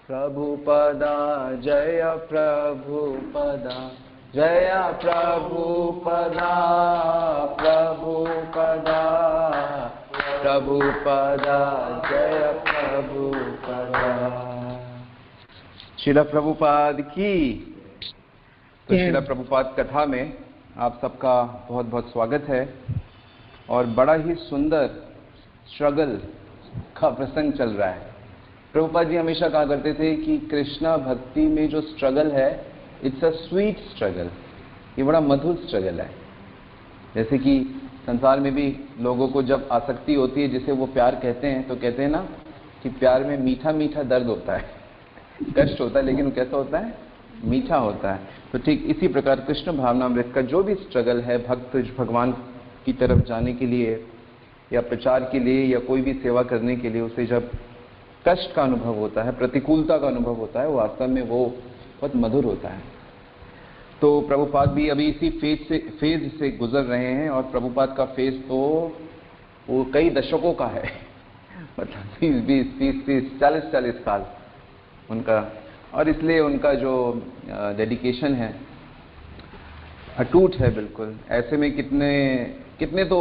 प्रभुपदा जय प्रभुपदा जय प्रभुपदा प्रभुपदा प्रभुपदा जय प्रभुपदा। श्रील प्रभुपाद की। तो श्रील प्रभुपाद कथा में आप सबका बहुत बहुत स्वागत है। और बड़ा ही सुंदर स्ट्रगल का प्रसंग चल रहा है। प्रभुपाद जी हमेशा कहा करते थे कि कृष्णा भक्ति में जो स्ट्रगल है, इट्स अ स्वीट स्ट्रगल, ये बड़ा मधुर स्ट्रगल है। जैसे कि संसार में भी लोगों को जब आसक्ति होती है, जिसे वो प्यार कहते हैं, तो कहते हैं ना कि प्यार में मीठा मीठा दर्द होता है, कष्ट होता है, लेकिन वो कैसा होता है? मीठा होता है। तो ठीक इसी प्रकार कृष्ण भावनामृत का जो भी स्ट्रगल है, भक्त भगवान की तरफ जाने के लिए या प्रचार के लिए या कोई भी सेवा करने के लिए, उसे जब कष्ट का अनुभव होता है, प्रतिकूलता का अनुभव होता है, वो वास्तव में वो बहुत मधुर होता है। तो प्रभुपाद भी अभी इसी फेज से गुजर रहे हैं। और प्रभुपाद का फेज तो वो कई दशकों का है, मतलब 20, 30, 40 साल उनका। और इसलिए उनका जो डेडिकेशन है अटूट है बिल्कुल। ऐसे में कितने तो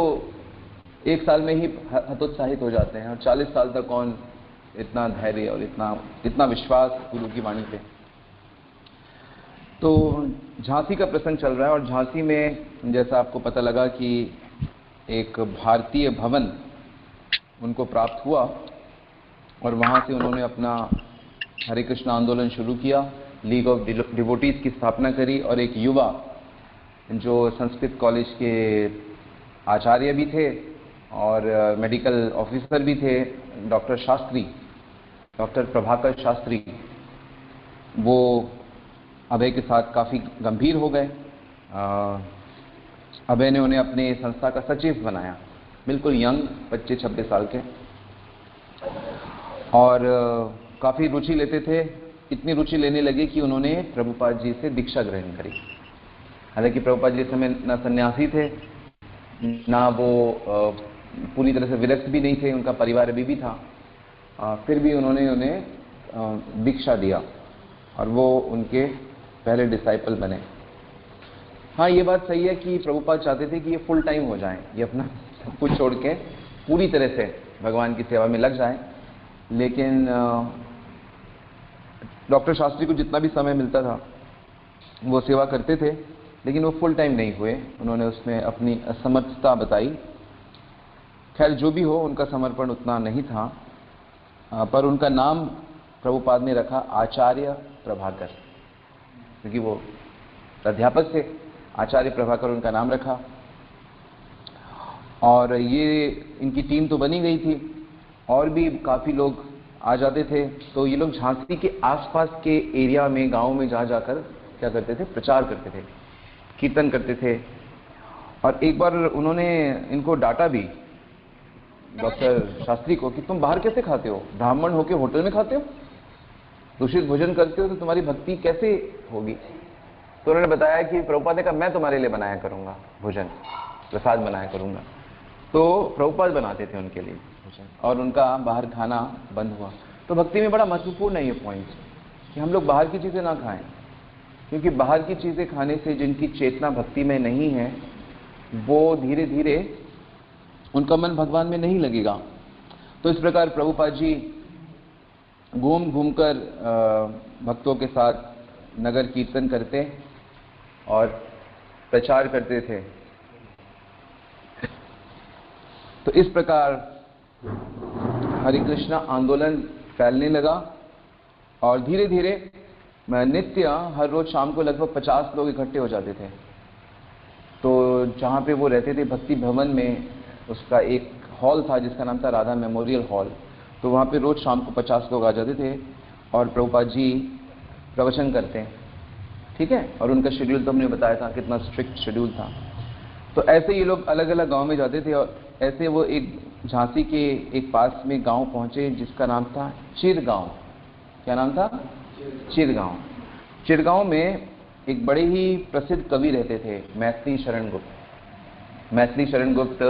एक साल में ही हतोत्साहित हो जाते हैं, और 40 साल तक कौन इतना धैर्य और इतना विश्वास गुरु की वाणी पे। तो झांसी का प्रसंग चल रहा है, और झांसी में जैसा आपको पता लगा कि एक भारतीय भवन उनको प्राप्त हुआ, और वहाँ से उन्होंने अपना हरे कृष्ण आंदोलन शुरू किया, लीग ऑफ डिवोटीज की स्थापना करी। और एक युवा जो संस्कृत कॉलेज के आचार्य भी थे और मेडिकल ऑफिसर भी थे, डॉक्टर प्रभाकर शास्त्री, वो अभय के साथ काफ़ी गंभीर हो गए। अभय ने उन्हें अपने संस्था का सचिव बनाया, बिल्कुल यंग 25-26 साल के, और काफ़ी रुचि लेते थे। इतनी रुचि लेने लगे कि उन्होंने प्रभुपाद जी से दीक्षा ग्रहण करी। हालांकि प्रभुपाद जी इस समय न सन्यासी थे, ना वो पूरी तरह से विरक्त भी नहीं थे, उनका परिवार अभी भी था। फिर भी उन्होंने उन्हें दीक्षा दिया और वो उनके पहले डिसाइपल बने। हाँ, ये बात सही है कि प्रभुपाद चाहते थे कि ये फुल टाइम हो जाएं, ये अपना सब कुछ छोड़ के पूरी तरह से भगवान की सेवा में लग जाएं। लेकिन डॉक्टर शास्त्री को जितना भी समय मिलता था वो सेवा करते थे, लेकिन वो फुल टाइम नहीं हुए। उन्होंने उसमें अपनी असमर्थता बताई। खैर, जो भी हो, उनका समर्पण उतना नहीं था। पर उनका नाम प्रभुपाद ने रखा आचार्य प्रभाकर, क्योंकि वो अध्यापक थे। आचार्य प्रभाकर उनका नाम रखा। और ये इनकी टीम तो बनी गई थी, और भी काफ़ी लोग आ जाते थे। तो ये लोग झांसी के आसपास के एरिया में, गाँव में जा जाकर क्या करते थे? प्रचार करते थे, कीर्तन करते थे। और एक बार उन्होंने इनको डांटा भी, डॉक्टर शास्त्री को, कि तुम बाहर कैसे खाते हो? ब्राह्मण होके होटल में खाते हो, दूषित भोजन करते हो, तो तुम्हारी भक्ति कैसे होगी? तो उन्होंने बताया कि प्रभुपाद ने कहा, मैं तुम्हारे लिए बनाया करूंगा भोजन, प्रसाद बनाया करूंगा। तो प्रभुपाद बनाते थे उनके लिए भोजन, और उनका बाहर खाना बंद हुआ। तो भक्ति में बड़ा महत्वपूर्ण है ये पॉइंट कि हम लोग बाहर की चीज़ें ना खाएं, क्योंकि बाहर की चीज़ें खाने से जिनकी चेतना भक्ति में नहीं है, वो धीरे धीरे उनका मन भगवान में नहीं लगेगा। तो इस प्रकार प्रभुपाद जी घूम घूमकर भक्तों के साथ नगर कीर्तन करते और प्रचार करते थे। तो इस प्रकार हरे कृष्णा आंदोलन फैलने लगा, और धीरे धीरे नित्य हर रोज शाम को लगभग 50 लोग इकट्ठे हो जाते थे। तो जहाँ पे वो रहते थे, भक्ति भवन में, उसका एक हॉल था जिसका नाम था राधा मेमोरियल हॉल। तो वहाँ पे रोज शाम को 50 लोग आ जाते थे, और प्रभुपाद जी प्रवचन करते हैं, ठीक है। और उनका शेड्यूल तो हमने बताया था, कितना स्ट्रिक्ट शेड्यूल था। तो ऐसे ये लोग अलग अलग गांव में जाते थे, और ऐसे वो एक झांसी के एक पास में गांव पहुंचे जिसका नाम था चिरगांव। क्या नाम था? चिरगांव। चिरगांव में एक बड़े ही प्रसिद्ध कवि रहते थे, मैथिली शरण गुप्त। मैथिली शरण गुप्त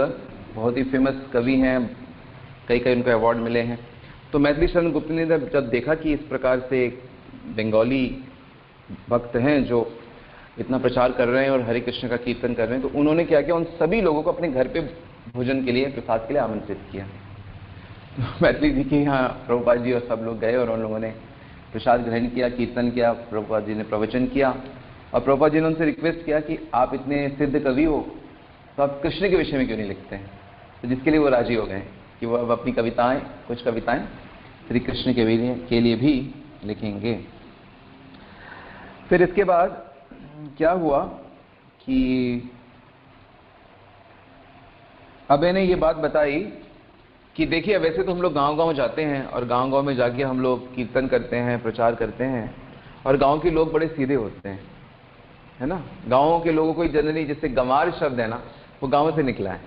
बहुत ही फेमस कवि हैं, कई उनको अवार्ड मिले हैं। तो मैथिली शरण गुप्त ने जब देखा कि इस प्रकार से बंगाली भक्त हैं जो इतना प्रचार कर रहे हैं और हरे कृष्ण का कीर्तन कर रहे हैं, तो उन्होंने क्या किया, उन सभी लोगों को अपने घर पे भोजन के लिए, प्रसाद के लिए आमंत्रित किया। तो मैथिली जी के यहाँ प्रभुपाद जी और सब लोग गए और उन लोगों ने प्रसाद ग्रहण किया, कीर्तन किया, प्रभुपाद जी ने प्रवचन किया और प्रभुपाद जी ने उनसे रिक्वेस्ट किया कि आप इतने सिद्ध कवि हो तो आप कृष्ण के विषय में क्यों नहीं लिखते हैं। तो जिसके लिए वो राजी हो गए कि वो अब अपनी कविताएं, कुछ कविताएं श्री कृष्ण के लिए भी लिखेंगे। फिर इसके बाद क्या हुआ कि अबे ने ये बात बताई कि देखिए, वैसे तो हम लोग गांव-गांव जाते हैं और गांव-गांव में जाके हम लोग कीर्तन करते हैं, प्रचार करते हैं और गांव के लोग बड़े सीधे होते हैं, है ना। गांवों के लोगों को जनरली, जैसे गंवार शब्द है ना, वो गांव से निकला है,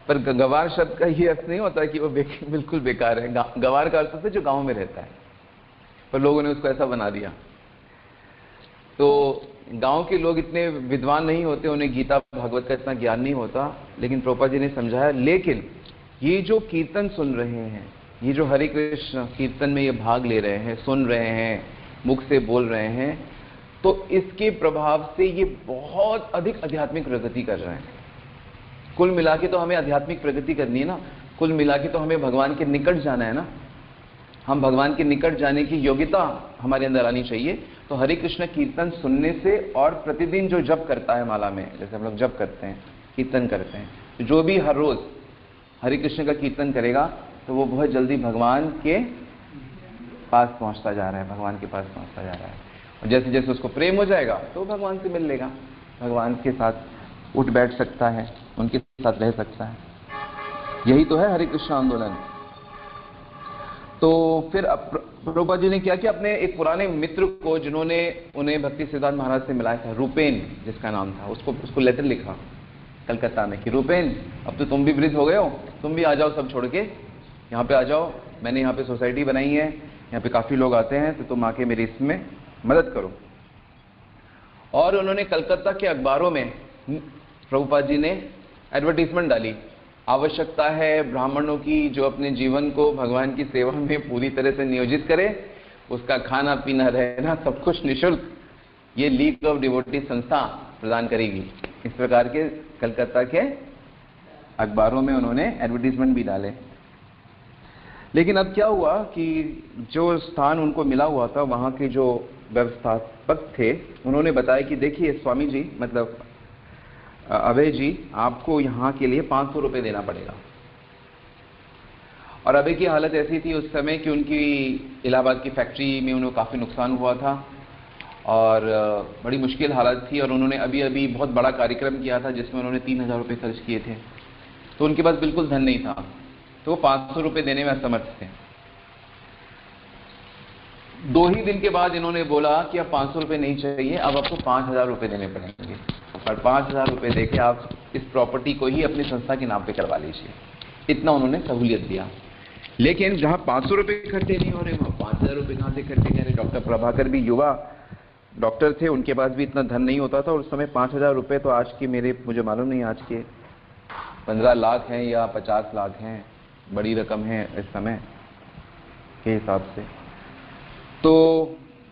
पर गंवार शब्द का ये अर्थ नहीं होता कि वो बिल्कुल बेकार है। गंवार का अर्थ होता है जो गांव में रहता है, पर लोगों ने उसको ऐसा बना दिया। तो गांव के लोग इतने विद्वान नहीं होते, उन्हें गीता भागवत का इतना ज्ञान नहीं होता, लेकिन प्रभुपाद जी ने समझाया। लेकिन ये जो कीर्तन सुन रहे हैं, ये जो हरे कृष्ण कीर्तन में ये भाग ले रहे हैं, सुन रहे हैं, मुख से बोल रहे हैं, तो इसके प्रभाव से ये बहुत अधिक आध्यात्मिक प्रगति कर रहे हैं। कुल मिला के तो हमें आध्यात्मिक प्रगति करनी है ना, कुल मिला के तो हमें भगवान के निकट जाना है ना, हम भगवान के निकट जाने की योग्यता हमारे अंदर आनी चाहिए। तो हरे कृष्ण कीर्तन सुनने से और प्रतिदिन जो जप करता है माला में, जैसे हम लोग जप करते हैं, कीर्तन करते हैं, तो जो भी हर रोज हरे कृष्ण का कीर्तन करेगा तो वो बहुत जल्दी भगवान के पास पहुंचता जा रहा है, भगवान के पास पहुंचता जा रहा है। और जैसे जैसे उसको प्रेम हो जाएगा तो भगवान से मिल लेगा, भगवान के साथ उठ बैठ सकता है, उनके साथ रह सकता है। यही तो है हरे कृष्ण आंदोलन। तो फिर प्रभुपाद जी ने क्या किया, अपने एक पुराने मित्र को, जिन्होंने उन्हें भक्ति सिद्धांत महाराज से मिलाया था, रूपेन जिसका नाम था, उसको लेटर लिखा कलकत्ता में कि रूपेन, अब तो तुम भी वृद्ध हो गए हो, तुम भी आ जाओ, सब छोड़ के यहाँ पे आ जाओ, मैंने यहाँ पे सोसाइटी बनाई है, यहाँ पे काफी लोग आते हैं, तो तुम आके मेरी इसमें मदद करो। और उन्होंने कलकत्ता के अखबारों में प्रभुपाद जी ने एडवर्टीजमेंट डाली, आवश्यकता है ब्राह्मणों की जो अपने जीवन को भगवान की सेवा में पूरी तरह से नियोजित करे, उसका खाना पीना रहना सब कुछ निःशुल्क ये लीग ऑफ डिवोटी संस्था प्रदान करेगी। इस प्रकार के कलकत्ता के अखबारों में उन्होंने एडवर्टीजमेंट भी डाले। लेकिन अब क्या हुआ कि जो स्थान उनको मिला हुआ था, वहां के जो व्यवस्थापक थे, उन्होंने बताया कि देखिए स्वामी जी, मतलब अभय जी, आपको यहाँ के लिए 500 रुपये देना पड़ेगा। और अभय की हालत ऐसी थी उस समय कि उनकी इलाहाबाद की फैक्ट्री में उन्हें काफ़ी नुकसान हुआ था और बड़ी मुश्किल हालत थी, और उन्होंने अभी अभी बहुत बड़ा कार्यक्रम किया था जिसमें उन्होंने 3000 रुपये खर्च किए थे, तो उनके पास बिल्कुल धन नहीं था, तो वो 500 रुपये देने में असमर्थ थे। 2 ही दिन के बाद इन्होंने बोला कि अब 500 रुपये नहीं चाहिए, अब आपको 5000 रुपये देने पड़ेंगे, और 5000 रुपये देके आप इस प्रॉपर्टी को ही अपनी संस्था के नाम पे करवा लीजिए। इतना उन्होंने सहूलियत दिया। लेकिन जहां 500 रुपये इकट्ठे नहीं हो रहे, वहां 5000 रुपये कहां से इकट्ठे कर रहे। डॉक्टर प्रभाकर भी युवा डॉक्टर थे, उनके पास भी इतना धन नहीं होता था, और उस समय 5000 रुपये तो आज की मुझे मालूम नहीं, आज के 15 लाख हैं या 50 लाख हैं, बड़ी रकम है इस समय के हिसाब से। तो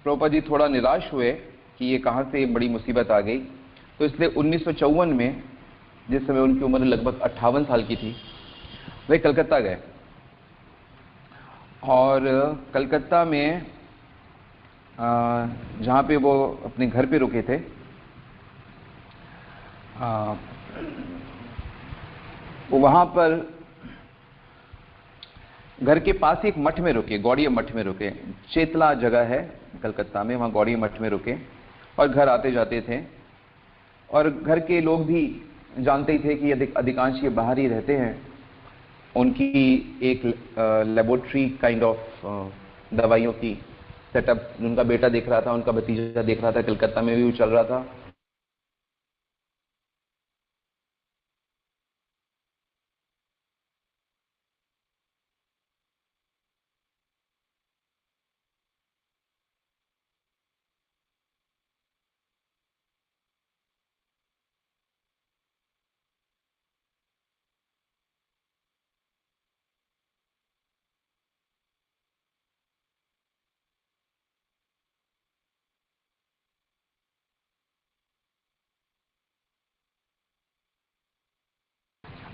प्रभुपाद जी थोड़ा निराश हुए कि ये कहां से बड़ी मुसीबत आ गई, तो इसलिए 1954 में, जिस समय उनकी उम्र लगभग 58 साल की थी, वे कलकत्ता गए। और कलकत्ता में जहाँ पे वो अपने घर पे रुके थे, वो वहाँ पर घर के पास ही एक मठ में रुके, गौड़ीय मठ में रुके। चेतला जगह है कलकत्ता में, वहाँ गौड़ीय मठ में रुके और घर आते जाते थे। और घर के लोग भी जानते ही थे कि अधिकांश ये बाहर ही रहते हैं। उनकी एक लेबोरेटरी काइंड ऑफ दवाइयों की सेटअप उनका बेटा देख रहा था, उनका भतीजा देख रहा था, कलकत्ता में भी वो चल रहा था।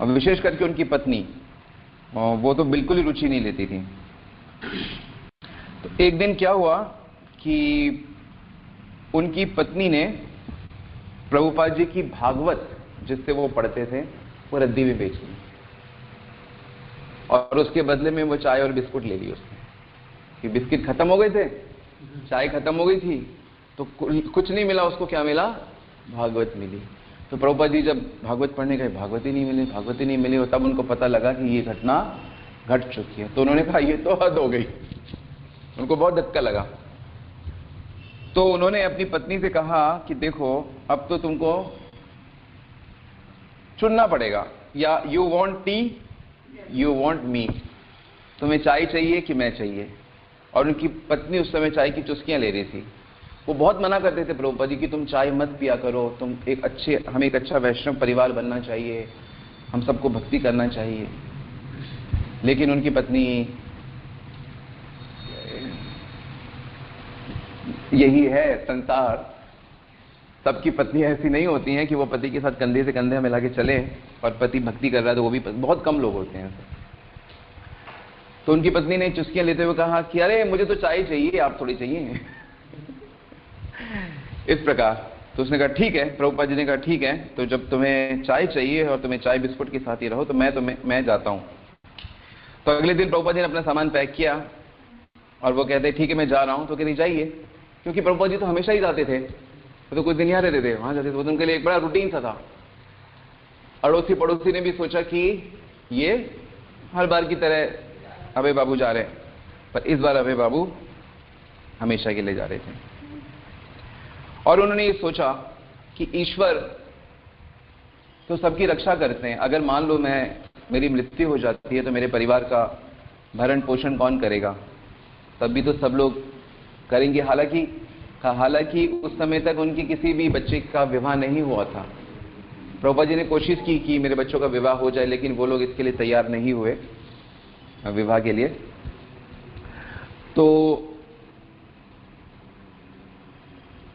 और विशेष करके उनकी पत्नी, वो तो बिल्कुल ही रुचि नहीं लेती थी। तो एक दिन क्या हुआ कि उनकी पत्नी ने प्रभुपाद जी की भागवत जिससे वो पढ़ते थे वो रद्दी में बेच ली, और उसके बदले में वो चाय और बिस्कुट ले ली उसने, कि बिस्किट खत्म हो गए थे, चाय खत्म हो गई थी, तो कुछ नहीं मिला उसको, क्या मिला? भागवत मिली। तो प्रभुपाद जी जब भागवत पढ़ने गए, भागवत ही नहीं मिली, भागवत ही नहीं मिली, और तब उनको पता लगा कि ये घटना घट चुकी है। तो उन्होंने कहा ये तो हद हो गई, उनको बहुत धक्का लगा। तो उन्होंने अपनी पत्नी से कहा कि देखो अब तो तुमको चुनना पड़ेगा, या you want T, you want me, तुम्हें चाय चाहिए कि मैं चाहिए। और उनकी पत्नी उस समय चाय की चुस्कियां ले रही थी। वो बहुत मना करते थे प्रभुपाद जी कि तुम चाय मत पिया करो, तुम हमें एक अच्छा वैष्णव परिवार बनना चाहिए, हम सबको भक्ति करना चाहिए। लेकिन उनकी पत्नी, यही है संसार, सबकी पत्नी ऐसी नहीं होती हैं कि वो पति के साथ कंधे से कंधे मिला के चले, और पति भक्ति कर रहा है तो वो भी, बहुत कम लोग होते हैं। तो उनकी पत्नी ने चुस्कियां लेते हुए कहा कि अरे मुझे तो चाय चाहिए, आप थोड़ी चाहिए। इस प्रकार। तो उसने कहा ठीक है, प्रभुपाद जी ने कहा ठीक है, तो जब तुम्हें चाय चाहिए और तुम्हें चाय बिस्कुट के साथ ही रहो तो मैं जाता हूं। तो अगले दिन प्रभुपाद जी ने अपना सामान पैक किया और वो कहते ठीक है मैं जा रहा हूं। तो कहते जाइए, क्योंकि प्रभुपाद जी तो हमेशा ही जाते थे, तो कुछ दिन यहाँ रहते थे, वहां जाते थे, तो उनके लिए एक बड़ा रूटीन सा था। अड़ोसी पड़ोसी ने भी सोचा कि ये हर बार की तरह अभय बाबू जा रहे हैं, पर इस बार अभय बाबू हमेशा के लिए जा रहे थे। और उन्होंने ये सोचा कि ईश्वर तो सबकी रक्षा करते हैं, अगर मान लो मेरी मृत्यु हो जाती है तो मेरे परिवार का भरण पोषण कौन करेगा? तब भी तो सब लोग करेंगे। हालांकि उस समय तक उनकी किसी भी बच्चे का विवाह नहीं हुआ था। प्रभुपाद जी ने कोशिश की कि मेरे बच्चों का विवाह हो जाए, लेकिन वो लोग इसके लिए तैयार नहीं हुए विवाह के लिए। तो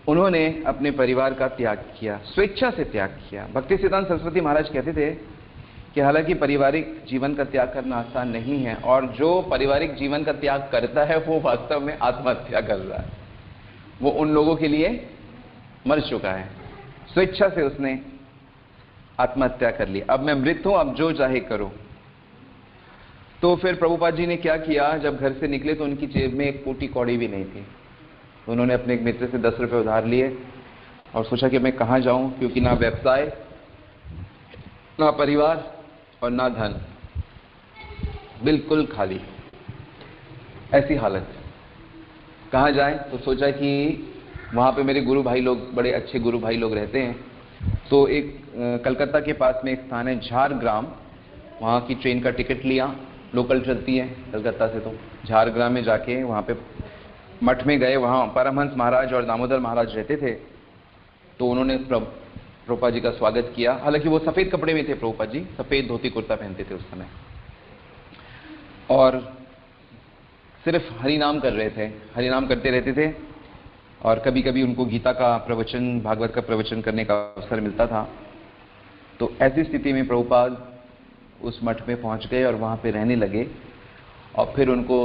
उन्होंने अपने परिवार का त्याग किया, स्वेच्छा से त्याग किया। भक्ति सिद्धांत सरस्वती महाराज कहते थे कि हालांकि पारिवारिक जीवन का त्याग करना आसान नहीं है, और जो पारिवारिक जीवन का त्याग करता है वो वास्तव में आत्महत्या कर रहा है, वो उन लोगों के लिए मर चुका है। स्वेच्छा से उसने आत्महत्या कर ली। अब मैं मृत हूं, अब जो चाहे करो। तो फिर प्रभुपाद जी ने क्या किया, जब घर से निकले तो उनकी जेब में एक कोटी कौड़ी भी नहीं थी। तो उन्होंने अपने एक मित्र से 10 रुपए उधार लिए और सोचा कि मैं कहाँ जाऊं, क्योंकि ना व्यवसाय, ना परिवार और ना धन, बिल्कुल खाली, ऐसी हालत। कहाँ जाएं? तो सोचा कि वहाँ पे मेरे गुरु भाई लोग, बड़े अच्छे गुरु भाई लोग रहते हैं। तो एक कलकत्ता के पास में एक स्थान है झारग्राम, वहाँ की ट्रेन का टिकट लिया, लोकल चलती है कलकत्ता से, तो झारग्राम में जाके वहाँ पे मठ में गए। वहाँ परमहंस महाराज और दामोदर महाराज रहते थे। तो उन्होंने प्रभुपाद जी का स्वागत किया। हालांकि वो सफ़ेद कपड़े में थे, प्रभुपाद जी सफ़ेद धोती कुर्ता पहनते थे उस समय, और सिर्फ हरि नाम कर रहे थे, हरि नाम करते रहते थे। और कभी कभी उनको गीता का प्रवचन, भागवत का प्रवचन करने का अवसर मिलता था। तो ऐसी स्थिति में प्रभुपाद उस मठ में पहुंच गए और वहाँ पे रहने लगे। और फिर उनको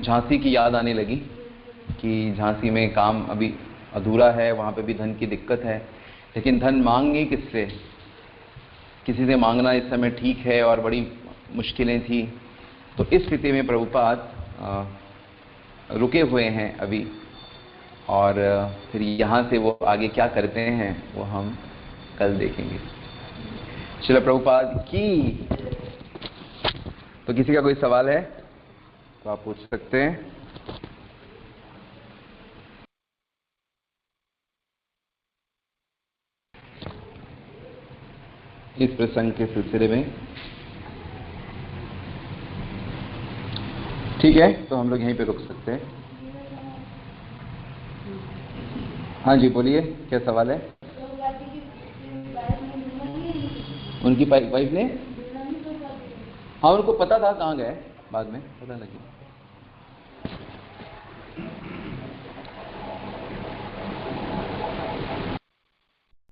झांसी की याद आने लगी कि झांसी में काम अभी अधूरा है, वहाँ पे भी धन की दिक्कत है, लेकिन धन मांगे किससे? किसी से मांगना इस समय ठीक है, और बड़ी मुश्किलें थी। तो इस स्थिति में प्रभुपाद रुके हुए हैं अभी, और फिर यहाँ से वो आगे क्या करते हैं वो हम कल देखेंगे। श्रील प्रभुपाद की। तो किसी का कोई सवाल है तो आप पूछ सकते हैं। इस प्रसंग के सिलसिले में ठीक है, तो हम लोग यहीं पे रुक सकते हैं। हाँ जी बोलिए, क्या सवाल है? उनकी वाइफ ने, हाँ उनको पता था कहाँ गए, बाद में पता लगी।